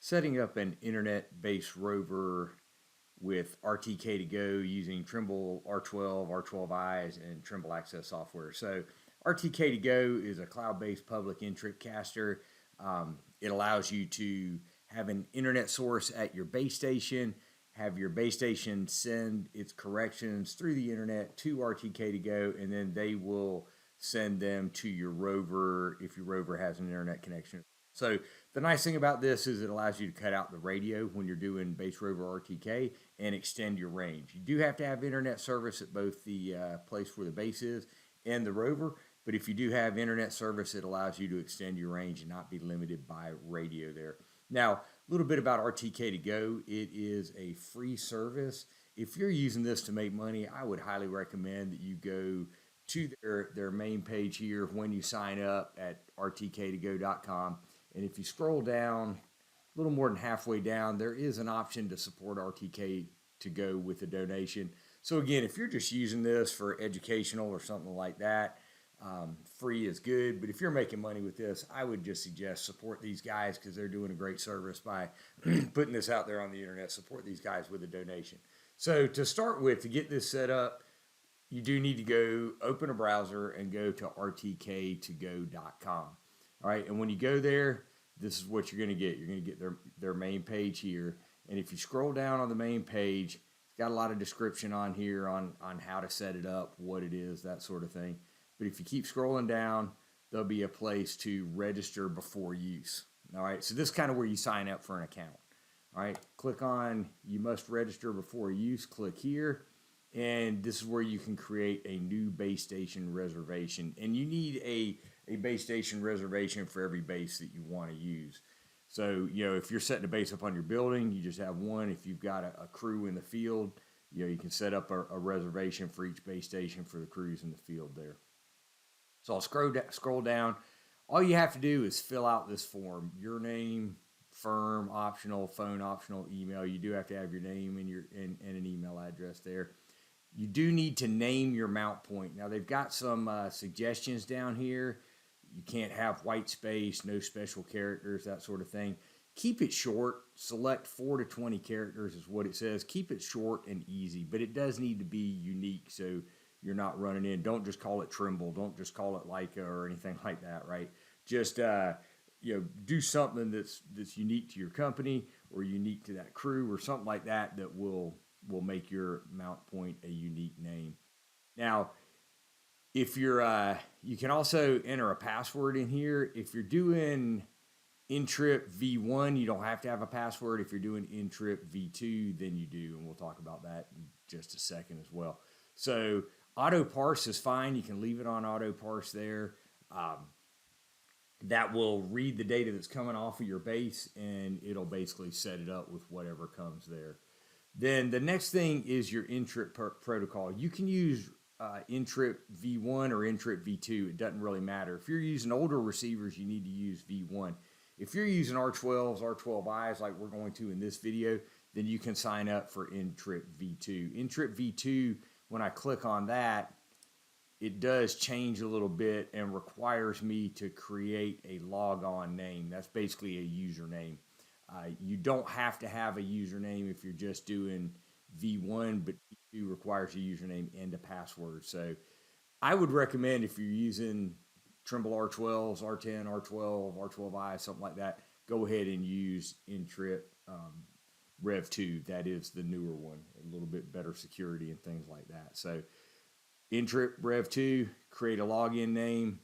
setting up an internet-based rover with RTK2go using Trimble R12, R12i's, and Trimble Access software. So RTK2go is a cloud-based public in-trip caster. It allows you to have an internet source at your base station, have your base station send its corrections through the internet to RTK2go, and then they will send them to your rover if your rover has an internet connection. So the nice thing about this is it allows you to cut out the radio when you're doing base rover RTK and extend your range. You do have to have internet service at both the place where the base is and the rover, but if you do have internet service, it allows you to extend your range and not be limited by radio there. Now, a little bit about RTK2go. It is a free service. If you're using this to make money, I would highly recommend that you go to their main page here when you sign up at RTK2go.com. And if you scroll down a little more than halfway down, there is an option to support RTK2go with a donation. So again, if you're just using this for educational or something like that, free is good. But if you're making money with this, I would just suggest support these guys because they're doing a great service by putting this out there on the internet. Support these guys with a donation. So to start with, to get this set up, you do need to go open a browser and go to RTK2go.com. All right, and when you go there, this is what you're going to get. You're going to get their main page here. And if you scroll down on the main page, it's got a lot of description on here on how to set it up, what it is, that sort of thing. But if you keep scrolling down, there'll be a place to register before use. All right, so this is kind of where you sign up for an account. All right, click on you must register before use, click here. And this is where you can create a new base station reservation. And you need a base station reservation for every base that you want to use. So, if you're setting a base up on your building, you just have one. If you've got a crew in the field, you can set up a reservation for each base station for the crews in the field there. So I'll scroll down. All you have to do is fill out this form. Your name, firm, optional, phone, optional, email. You do have to have your name and an email address there. You do need to name your mount point. Now, they've got some suggestions down here. You can't have white space, no special characters, that sort of thing. Keep it short. Select 4 to 20 characters is what it says. Keep it short and easy, but it does need to be unique so you're not running in. Don't just call it Trimble. Don't just call it Leica or anything like that, right? Just do something that's unique to your company or unique to that crew or something like that that will make your mount point a unique name. Now, if you're, you can also enter a password in here. If you're doing in-trip V1, you don't have to have a password. If you're doing in-trip V2, then you do, and we'll talk about that in just a second as well. So auto parse is fine. You can leave it on auto parse there. That will read the data that's coming off of your base, and it'll basically set it up with whatever comes there. Then the next thing is your in-trip protocol. You can use in-trip V1 or in-trip V2. It doesn't really matter. If you're using older receivers, you need to use V1. If you're using R12s, R12i's like we're going to in this video, then you can sign up for in-trip V2. In-trip V2, when I click on that, it does change a little bit and requires me to create a logon name. That's basically a username. You don't have to have a username if you're just doing V1, but V2 requires a username and a password. So I would recommend if you're using Trimble R12s, R10, R12, R12i, something like that, go ahead and use in-trip Rev2. That is the newer one, a little bit better security and things like that. So in-trip Rev2, create a login name,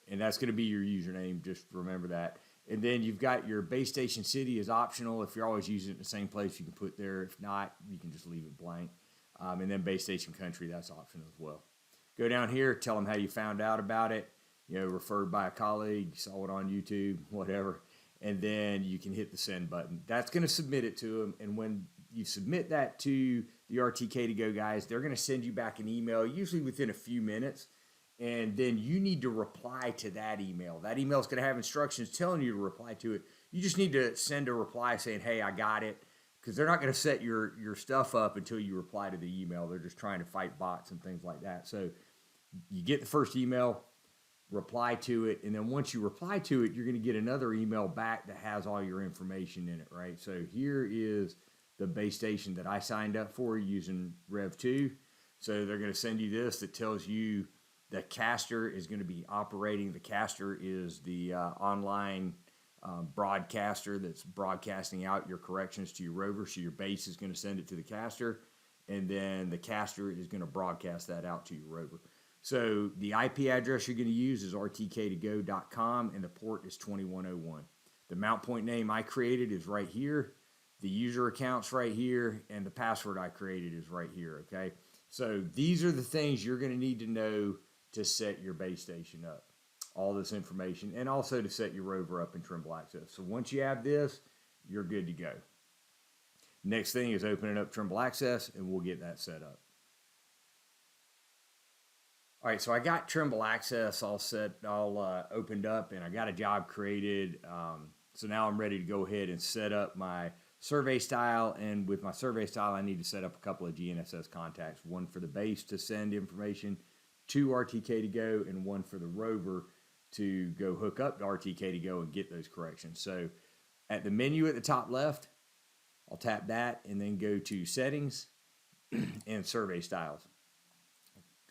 and that's going to be your username. Just remember that. And then you've got your base station city is optional. If you're always using it in the same place, you can put there. If not, you can just leave it blank. And then base station country, that's optional as well. Go down here, tell them how you found out about it. Referred by a colleague, saw it on YouTube, whatever. And then you can hit the send button. That's going to submit it to them. And when you submit that to the RTK2go guys, they're going to send you back an email, usually within a few minutes. And then you need to reply to that email. That email is going to have instructions telling you to reply to it. You just need to send a reply saying, hey, I got it. Because they're not going to set your stuff up until you reply to the email. They're just trying to fight bots and things like that. So you get the first email, reply to it, and then once you reply to it, you're going to get another email back that has all your information in it, right? So here is the base station that I signed up for using Rev2. So they're going to send you this that tells you the caster is going to be operating. The caster is the online broadcaster that's broadcasting out your corrections to your rover. So your base is going to send it to the caster, and then the caster is going to broadcast that out to your rover. So the IP address you're going to use is RTK2go.com, and the port is 2101. The mount point name I created is right here. The user account's right here, and the password I created is right here, okay? So these are the things you're going to need to know to set your base station up. All this information, and also to set your rover up in Trimble Access. So once you have this, you're good to go. Next thing is opening up Trimble Access, and we'll get that set up. All right, so I got Trimble Access all opened up, and I got a job created. So now I'm ready to go ahead and set up my survey style. And with my survey style, I need to set up a couple of GNSS contacts, one for the base to send information to RTK2go, and one for the rover to go hook up to RTK2go and get those corrections. So at the menu at the top left, I'll tap that and then go to settings and survey styles.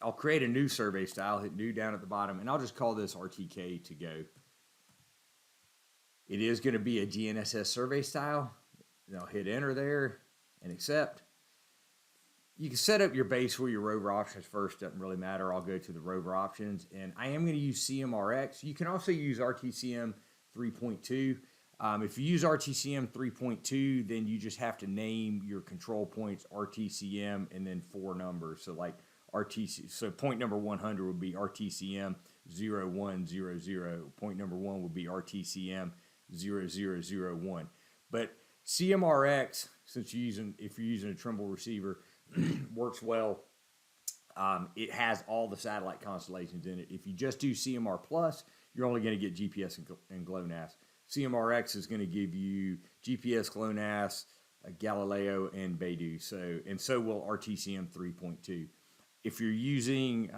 I'll create a new survey style, hit new down at the bottom, and I'll just call this RTK2go. It is going to be a GNSS survey style. And I'll hit enter there and accept. You can set up your base for your rover options first, doesn't really matter. I'll go to the rover options, and I am going to use CMRx. You can also use RTCM 3.2. If you use RTCM 3.2, then you just have to name your control points RTCM and then 4 numbers. So like so point number 100 would be RTCM 0100. Point number 1 would be RTCM 0001. But CMRx, if you're using a Trimble receiver, works well. It has all the satellite constellations in it. If you just do CMR Plus, you're only going to get GPS and GLONASS. CMRx is going to give you GPS, GLONASS, Galileo, and Beidou. So will RTCM 3.2. If you're using,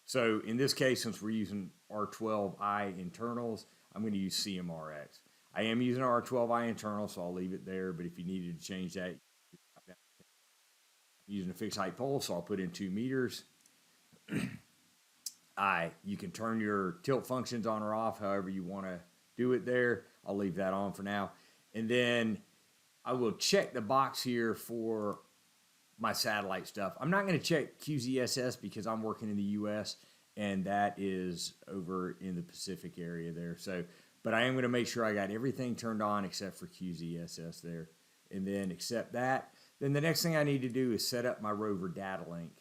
so in this case, since we're using R12i internals, I'm going to use CMRx. I am using R12i internal, so I'll leave it there, but if you needed to change that, I'm using a fixed height pole, so I'll put in 2 meters. You can turn your tilt functions on or off, however you want to do it there. I'll leave that on for now. And then I will check the box here for my satellite stuff. I'm not going to check QZSS because I'm working in the US, and that is over in the Pacific area there. So, but I am going to make sure I got everything turned on except for QZSS there, and then accept that. Then the next thing I need to do is set up my rover data link.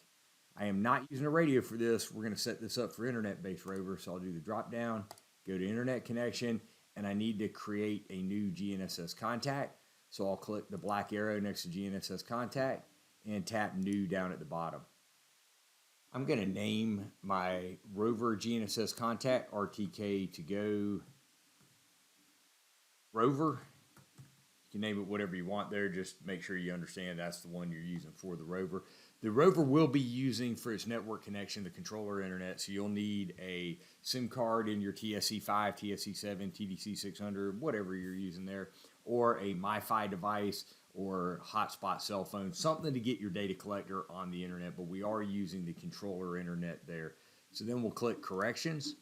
I am not using a radio for this. We're going to set this up for internet-based rover. So I'll do the drop down, go to internet connection, and I need to create a new GNSS contact. So I'll click the black arrow next to GNSS contact and tap new down at the bottom. I'm going to name my rover GNSS contact RTK2go Rover. You can name it whatever you want there. Just make sure you understand that's the one you're using for the rover. The rover will be using for its network connection the controller internet, so you'll need a SIM card in your TSC5, TSC7, TDC600, whatever you're using there, or a MiFi device or hotspot cell phone, something to get your data collector on the internet, but we are using the controller internet there. So then we'll click corrections.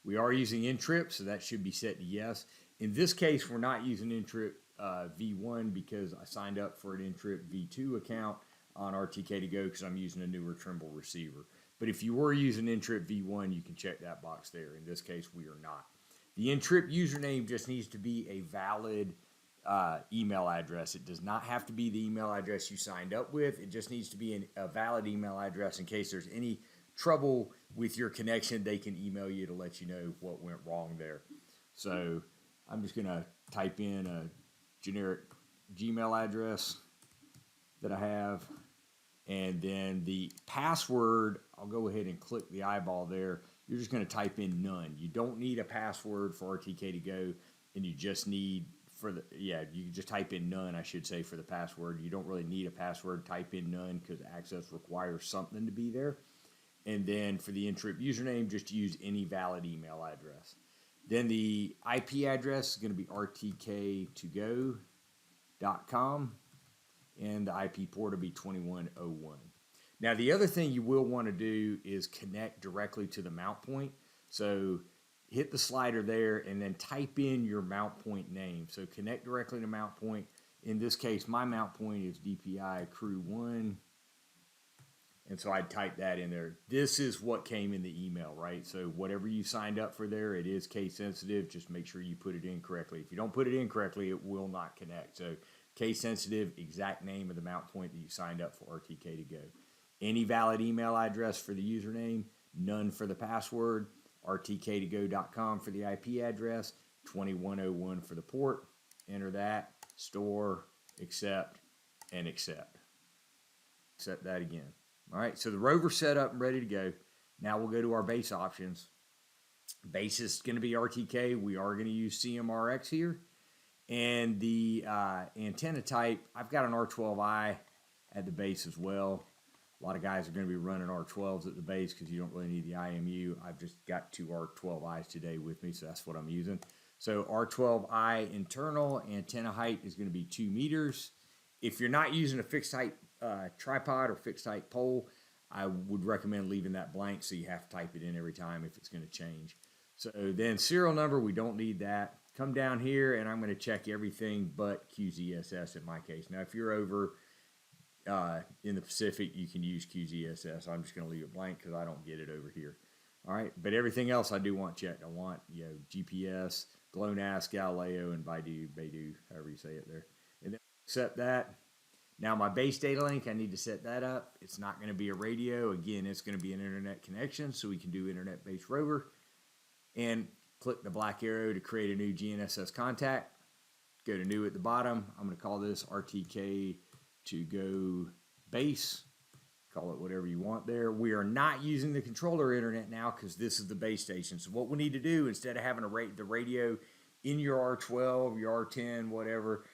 We are using Ntrip, so that should be set to yes. In this case, we're not using Ntrip V1 because I signed up for an Ntrip V2 account on RTK2go because I'm using a newer Trimble receiver. But if you were using Ntrip V1, you can check that box there. In this case, we are not. The Ntrip username just needs to be a valid email address. It does not have to be the email address you signed up with. It just needs to be a valid email address in case there's any trouble with your connection. They can email you to let you know what went wrong there. So I'm just going to type in a generic Gmail address that I have, and then the password, I'll go ahead and click the eyeball there. You're just going to type in none. You don't need a password for RTK2go, and you just need you just type in none, I should say, for the password. You don't really need a password. Type in none because access requires something to be there. And then for the in-trip username, just use any valid email address. Then the IP address is going to be RTK2go.com, and the IP port will be 2101. Now, the other thing you will want to do is connect directly to the mount point. So hit the slider there and then type in your mount point name. So connect directly to mount point. In this case, my mount point is DPI Crew 1. And so I typed that in there. This is what came in the email, right? So whatever you signed up for there, it is case sensitive. Just make sure you put it in correctly. If you don't put it in correctly, it will not connect. So case sensitive, exact name of the mount point that you signed up for RTK2go. Any valid email address for the username, none for the password, RTK2go.com for the IP address, 2101 for the port. Enter that, store, accept, and accept. Accept that again. All right, so the Rover's set up and ready to go. Now we'll go to our base options. Base is going to be RTK. We are going to use CMRx here. And the antenna type, I've got an R12i at the base as well. A lot of guys are going to be running R12s at the base because you don't really need the IMU. I've just got two R12i's today with me, so that's what I'm using. So R12i internal antenna height is going to be 2 meters. If you're not using a fixed height tripod or fixed height pole, I would recommend leaving that blank so you have to type it in every time if it's going to change. So then serial number, we don't need that. Come down here and I'm going to check everything but QZSS in my case. Now if you're over in the Pacific, you can use QZSS. I'm just going to leave it blank because I don't get it over here. All right, but everything else I do want checked. I want, GPS, GLONASS, Galileo, and Beidou, however you say it there. And then accept that. Now my base data link, I need to set that up. It's not going to be a radio. Again, it's going to be an internet connection, so we can do internet-based Rover. And click the black arrow to create a new GNSS contact. Go to new at the bottom. I'm going to call this RTK2go base. Call it whatever you want there. We are not using the controller internet now because this is the base station. So what we need to do, instead of having the radio in your R12, your R10, whatever,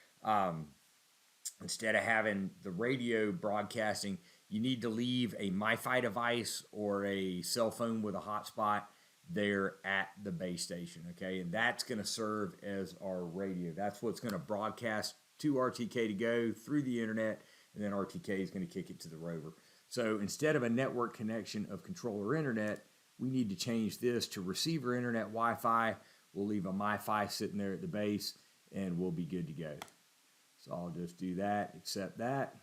instead of having the radio broadcasting, you need to leave a MiFi device or a cell phone with a hotspot there at the base station, okay? And that's going to serve as our radio. That's what's going to broadcast to RTK2go through the internet, and then RTK is going to kick it to the Rover. So instead of a network connection of controller internet, we need to change this to receiver internet Wi-Fi. We'll leave a MiFi sitting there at the base, and we'll be good to go. So I'll just do that, accept that,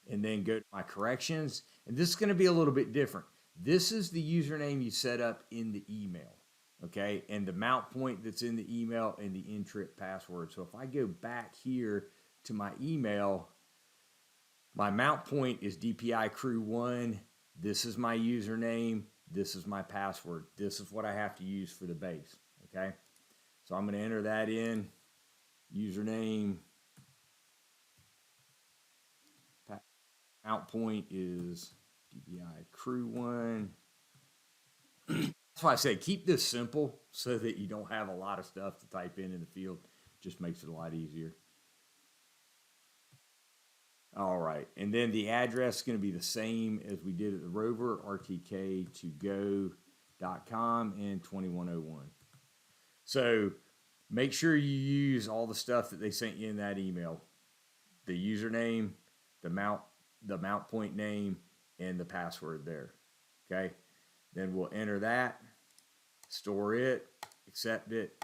and then go to my corrections. And this is going to be a little bit different. This is the username you set up in the email, okay? And the mount point that's in the email and the in-trip password. So if I go back here to my email, my mount point is DPI Crew 1. This is my username. This is my password. This is what I have to use for the base, okay? So I'm going to enter that in. Username. Mount point is DPI Crew 1. That's why I say keep this simple so that you don't have a lot of stuff to type in the field. Just makes it a lot easier. All right, and then the address is going to be the same as we did at the Rover, RTK2go.com and 2101. So make sure you use all the stuff that they sent you in that email. The username, the mount point name, and the password there, okay? Then we'll enter that, store it, accept it,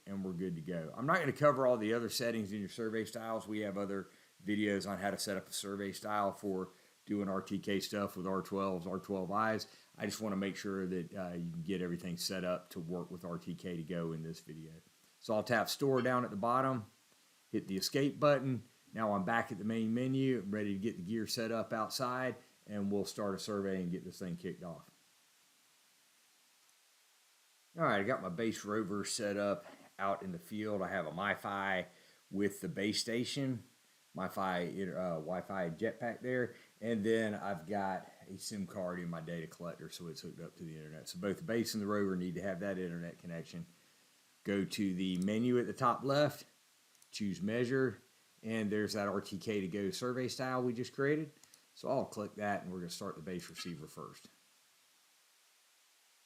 and we're good to go. I'm not going to cover all the other settings in your survey styles. We have other videos on how to set up a survey style for doing RTK stuff with R12s, R12i's. I just want to make sure that you can get everything set up to work with RTK2go in this video. So I'll tap store down at the bottom, hit the escape button. Now I'm back at the main menu, I'm ready to get the gear set up outside, and we'll start a survey and get this thing kicked off. All right, I got my base Rover set up out in the field. I have a MiFi with the base station, Wi-Fi jetpack there, and then I've got a SIM card in my data collector, so it's hooked up to the internet. So both the base and the Rover need to have that internet connection. Go to the menu at the top left, choose measure, and there's that RTK2go survey style we just created. So I'll click that, and we're going to start the base receiver first.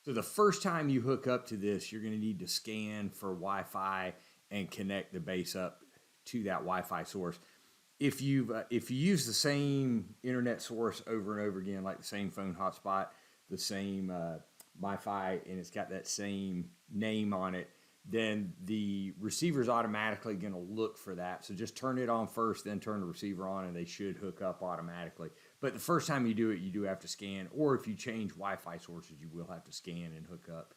So the first time you hook up to this, you're going to need to scan for Wi-Fi and connect the base up to that Wi-Fi source. If you use the same internet source over and over again, like the same phone hotspot, the same Wi-Fi, and it's got that same name on it, then the receiver is automatically going to look for that. So just turn it on first, then turn the receiver on, and they should hook up automatically. But the first time you do it, you do have to scan, or if you change Wi-Fi sources, you will have to scan and hook up.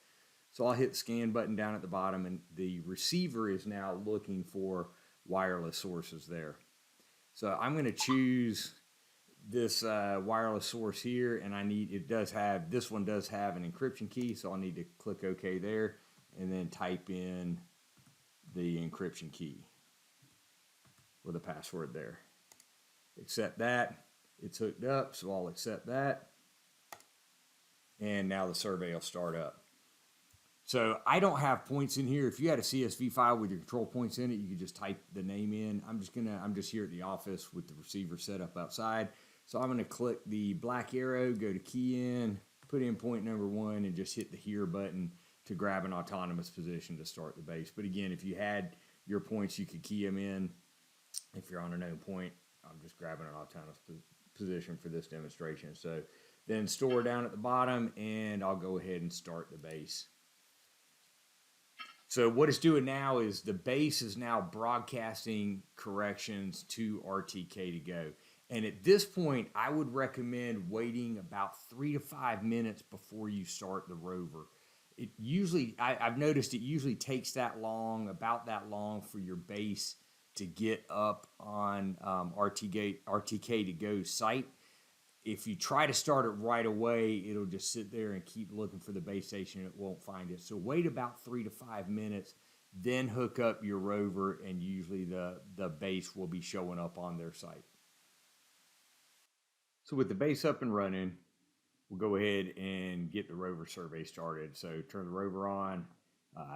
So I'll hit the scan button down at the bottom, and the receiver is now looking for wireless sources there. So I'm going to choose this wireless source here, and this one does have an encryption key, so I'll need to click OK there, and then type in the encryption key with a password there. Accept that. It's hooked up, so I'll accept that. And now the survey will start up. So I don't have points in here. If you had a CSV file with your control points in it, you could just type the name in. I'm just here at the office with the receiver set up outside. So I'm gonna click the black arrow, go to key in, put in point number 1, and just hit the here button to grab an autonomous position to start the base. But again, if you had your points, you could key them in. If you're on a known point, I'm just grabbing an autonomous position for this demonstration. So then store down at the bottom, and I'll go ahead and start the base. So what it's doing now is the base is now broadcasting corrections to RTK2go. And at this point, I would recommend waiting about 3 to 5 minutes before you start the Rover. I've noticed it usually takes about that long for your base to get up on RTK2go's site. If you try to start it right away, it'll just sit there and keep looking for the base station, and it won't find it. So wait about 3 to 5 minutes, then hook up your Rover, and usually the base will be showing up on their site. So with the base up and running, we'll go ahead and get the Rover survey started. So turn the Rover on,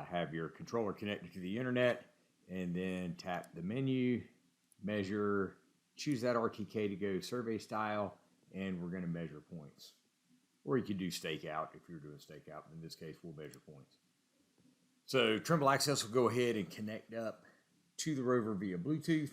have your controller connected to the internet, and then tap the menu, measure, choose that RTK2go survey style, and we're going to measure points. Or you could do stakeout if you're doing stakeout. In this case, we'll measure points. So Trimble Access will go ahead and connect up to the Rover via Bluetooth.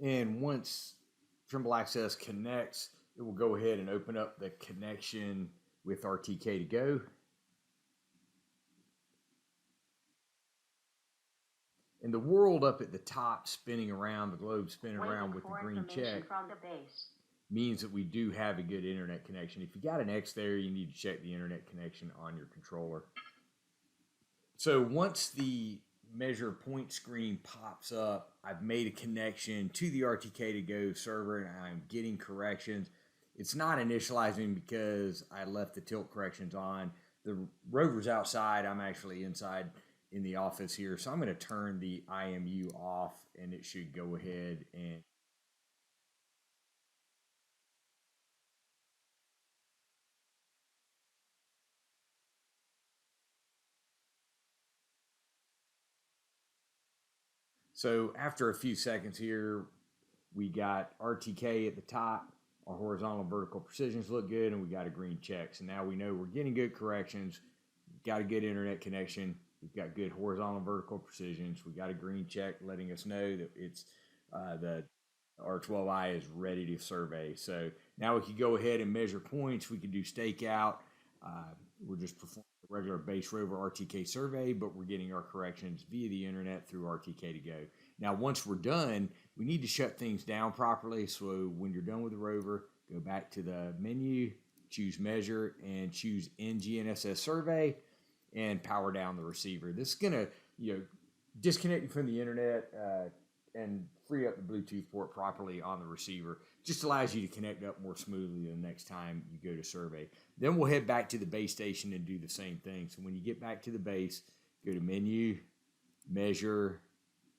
And once Trimble Access connects, it will go ahead and open up the connection with RTK2go. And the world up at the top spinning around, the globe spinning around with the green check from the base, means that we do have a good internet connection. If you got an X there, you need to check the internet connection on your controller. So once the measure point screen pops up, I've made a connection to the RTK2go server, and I'm getting corrections. It's not initializing because I left the tilt corrections on. The Rover's outside. I'm actually inside in the office here. So I'm going to turn the IMU off, and it should go ahead and so after a few seconds here, we got RTK at the top. Our horizontal and vertical precisions look good, and we got a green check. So now we know we're getting good corrections. We've got a good internet connection. We've got good horizontal and vertical precisions. We got a green check letting us know that it's the R12i is ready to survey. So now we can go ahead and measure points. We can do stakeout. We're just performing a regular base Rover RTK survey, but we're getting our corrections via the internet through RTK2go. Now, once we're done, we need to shut things down properly. So when you're done with the Rover, go back to the menu, choose measure, and choose NGNSS survey, and power down the receiver. This is gonna, disconnecting from the internet and free up the Bluetooth port properly on the receiver just allows you to connect up more smoothly the next time you go to survey. Then we'll head back to the base station and do the same thing. So when you get back to the base, go to menu, measure,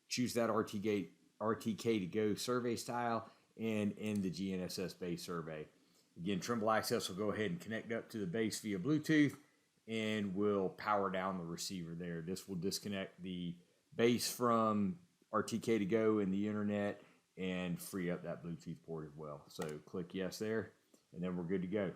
choose that RTK2go survey style, and end the GNSS base survey. Again, Trimble Access will go ahead and connect up to the base via Bluetooth and will power down the receiver there. This will disconnect the base from RTK2go and the internet and free up that Bluetooth port as well. So click yes there, and then we're good to go.